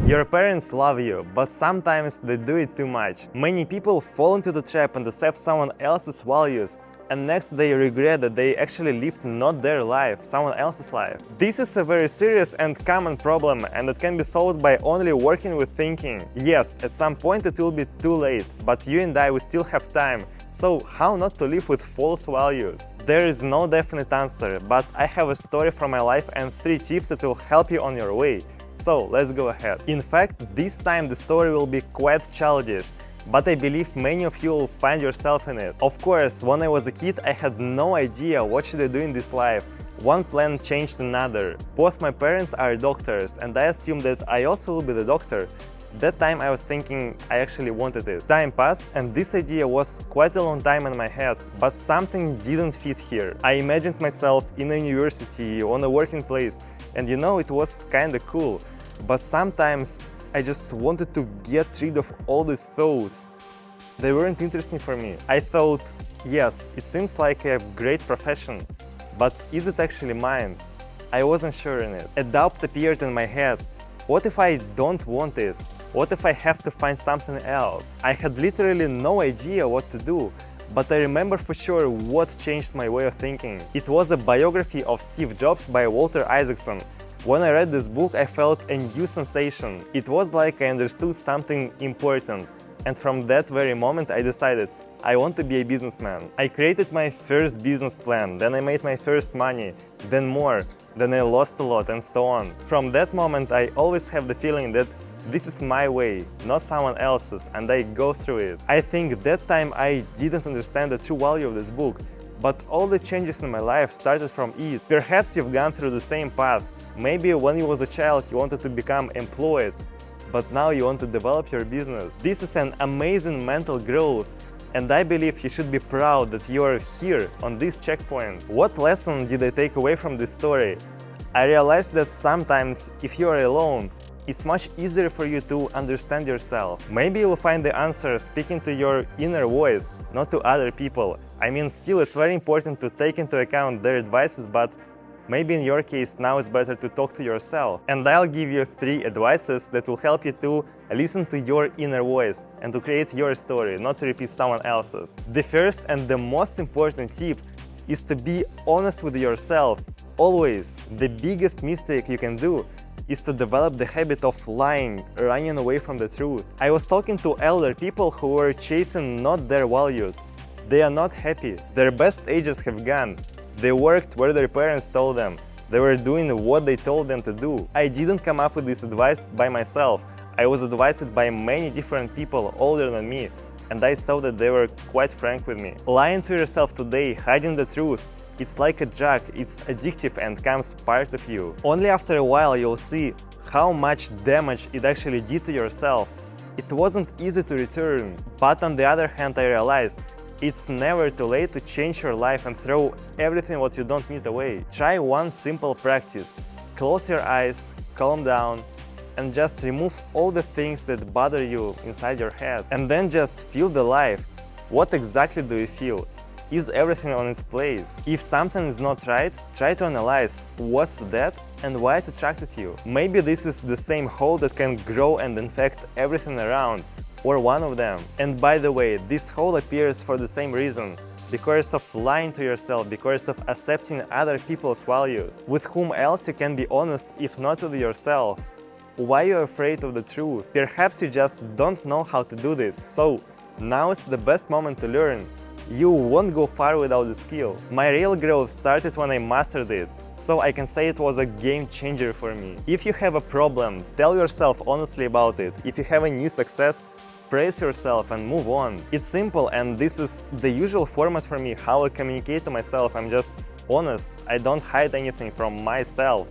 Your parents love you, but sometimes they do it too much. Many people fall into the trap and accept someone else's values, and next they regret that they actually lived not their life, someone else's life. This is a very serious and common problem, and it can be solved by only working with thinking. Yes, at some point it will be too late, but you and I will still have time. So how not to live with false values? There is no definite answer, but I have a story from my life and 3 tips that will help you on your way. So let's go ahead. In fact, this time the story will be quite childish, but I believe many of you will find yourself in it. Of course, when I was a kid, I had no idea what should I do in this life. One plan changed another. Both my parents are doctors, and I assumed that I also will be the doctor. That time I was thinking I actually wanted it. Time passed and this idea was quite a long time in my head, but something didn't fit here. I imagined myself in a university, on a working place, and it was kinda cool. But sometimes I just wanted to get rid of all these thoughts. They weren't interesting for me. I thought, yes, it seems like a great profession, but is it actually mine? I wasn't sure in it. A doubt appeared in my head. What if I don't want it? What if I have to find something else? I had literally no idea what to do, but I remember for sure what changed my way of thinking. It was a biography of Steve Jobs by Walter Isaacson. When I read this book, I felt a new sensation. It was like I understood something important, and from that very moment I decided I want to be a businessman. I created my first business plan, then I made my first money, then more, then I lost a lot, and so on. From that moment I always have the feeling that this is my way, not someone else's, and I go through it. I think that time I didn't understand the true value of this book, but all the changes in my life started from it. Perhaps you've gone through the same path. Maybe when you was a child you wanted to become employed, but now you want to develop your business. This is an amazing mental growth, and I believe you should be proud that you are here on this checkpoint. What lesson did I take away from this story? I realized that sometimes if you are alone, it's much easier for you to understand yourself. Maybe you'll find the answer speaking to your inner voice, not to other people. I mean, still it's very important to take into account their advices, but maybe in your case now it's better to talk to yourself. And I'll give you 3 advices that will help you to listen to your inner voice and to create your story, not to repeat someone else's. The first and the most important tip is to be honest with yourself. Always. The biggest mistake you can do is to develop the habit of lying, running away from the truth. I was talking to elder people who were chasing not their values. They are not happy. Their best ages have gone. They worked where their parents told them. They were doing what they told them to do. I didn't come up with this advice by myself. I was advised by many different people older than me, and I saw that they were quite frank with me. Lying to yourself today, hiding the truth, it's like a drug, it's addictive and becomes part of you. Only after a while you'll see how much damage it actually did to yourself. It wasn't easy to return, but on the other hand I realized it's never too late to change your life and throw everything what you don't need away. Try one simple practice. Close your eyes, calm down, and just remove all the things that bother you inside your head. And then just feel the life. What exactly do you feel? Is everything on its place? If something is not right, try to analyze what's that and why it attracted you. Maybe this is the same hole that can grow and infect everything around, or one of them. And by the way, this hole appears for the same reason. Because of lying to yourself, because of accepting other people's values. With whom else you can be honest if not with yourself? Why you're afraid of the truth? Perhaps you just don't know how to do this, so now is the best moment to learn. You won't go far without the skill. My real growth started when I mastered it, so I can say it was a game changer for me. If you have a problem, tell yourself honestly about it. If you have a new success, praise yourself and move on. It's simple, and this is the usual format for me, how I communicate to myself. I'm just honest. I don't hide anything from myself.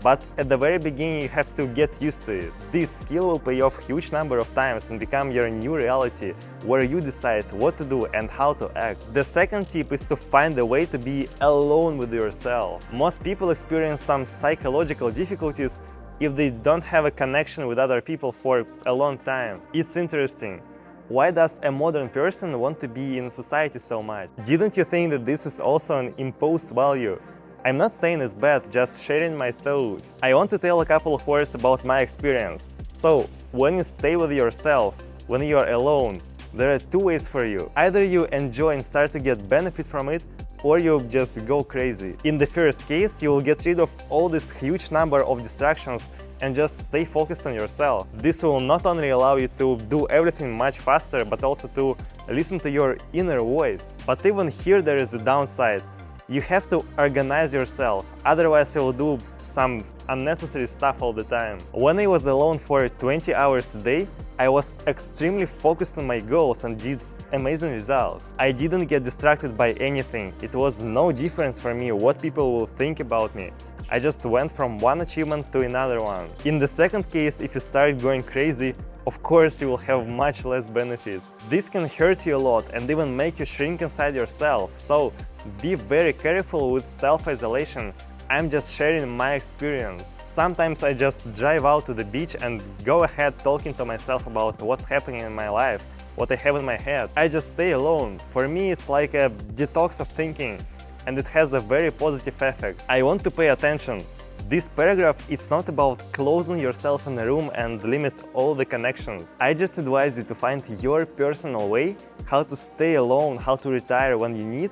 But at the very beginning you have to get used to it. This skill will pay off huge number of times and become your new reality, where you decide what to do and how to act. The second tip is to find a way to be alone with yourself. Most people experience some psychological difficulties if they don't have a connection with other people for a long time. It's interesting. Why does a modern person want to be in society so much? Didn't you think that this is also an imposed value? I'm not saying it's bad, just sharing my thoughts. I want to tell a couple of words about my experience. So, when you stay with yourself, when you are alone, there are two ways for you. Either you enjoy and start to get benefit from it, or you just go crazy. In the first case, you will get rid of all this huge number of distractions and just stay focused on yourself. This will not only allow you to do everything much faster, but also to listen to your inner voice. But even here there is a downside. You have to organize yourself, otherwise you will do some unnecessary stuff all the time. When I was alone for 20 hours a day, I was extremely focused on my goals and did amazing results. I didn't get distracted by anything. It was no difference for me what people will think about me. I just went from one achievement to another one. In the second case, if you start going crazy, of course you will have much less benefits. This can hurt you a lot and even make you shrink inside yourself. So be very careful with self-isolation. I'm just sharing my experience. Sometimes I just drive out to the beach and go ahead talking to myself about what's happening in my life, what I have in my head. I just stay alone. For me, it's like a detox of thinking, and it has a very positive effect. I want to pay attention. This paragraph, it's not about closing yourself in a room and limit all the connections. I just advise you to find your personal way, how to stay alone, how to retire when you need,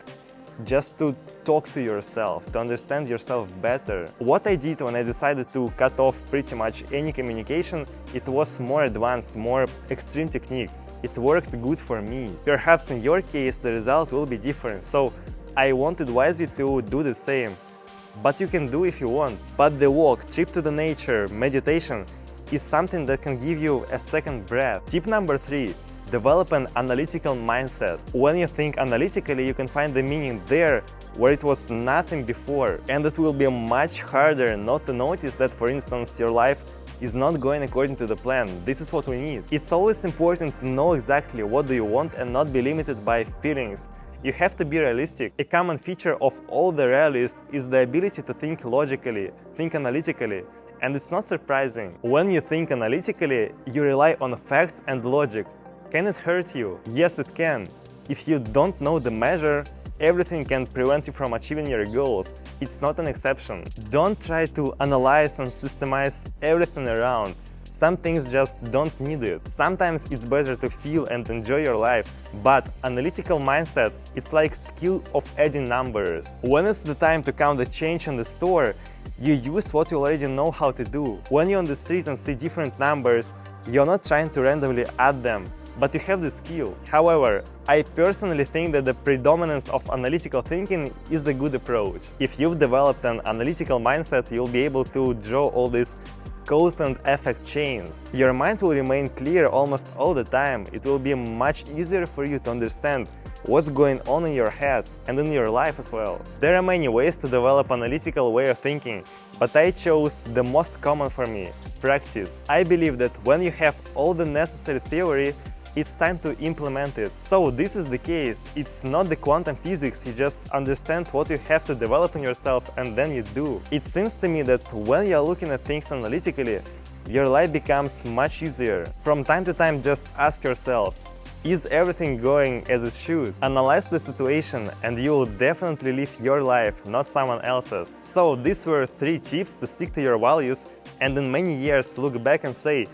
just to talk to yourself, to understand yourself better. What I did when I decided to cut off pretty much any communication, it was more advanced, more extreme technique. It worked good for me. Perhaps in your case the result will be different, so I want to advise you to do the same. But you can do if you want. But the walk, trip to the nature, meditation is something that can give you a second breath. Tip number 3. Develop an analytical mindset. When you think analytically, you can find the meaning there where it was nothing before. And it will be much harder not to notice that, for instance, your life is not going according to the plan. This is what we need. It's always important to know exactly what do you want and not be limited by feelings. You have to be realistic. A common feature of all the realists is the ability to think logically, think analytically. And it's not surprising. When you think analytically, you rely on facts and logic. Can it hurt you? Yes, it can. If you don't know the measure, everything can prevent you from achieving your goals. It's not an exception. Don't try to analyze and systemize everything around. Some things just don't need it. Sometimes it's better to feel and enjoy your life, but analytical mindset is like skill of adding numbers. When it's the time to count the change in the store, you use what you already know how to do. When you're on the street and see different numbers, you're not trying to randomly add them, but you have the skill. However, I personally think that the predominance of analytical thinking is a good approach. If you've developed an analytical mindset, you'll be able to draw all these cause and effect chains. Your mind will remain clear almost all the time. It will be much easier for you to understand what's going on in your head and in your life as well. There are many ways to develop an analytical way of thinking, but I chose the most common for me: practice. I believe that when you have all the necessary theory, it's time to implement it. So this is the case. It's not the quantum physics, you just understand what you have to develop in yourself and then you do. It seems to me that when you're looking at things analytically, your life becomes much easier. From time to time, just ask yourself, is everything going as it should? Analyze the situation and you will definitely live your life, not someone else's. So these were 3 tips to stick to your values and in many years look back and say,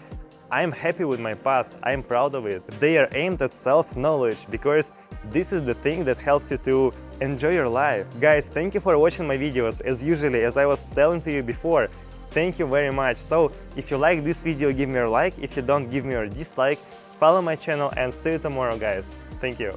I'm happy with my path, I'm proud of it. They are aimed at self-knowledge, because this is the thing that helps you to enjoy your life. Guys, thank you for watching my videos. As usually, as I was telling to you before, thank you very much. So, if you like this video, give me a like. If you don't, give me a dislike. Follow my channel and see you tomorrow, guys. Thank you.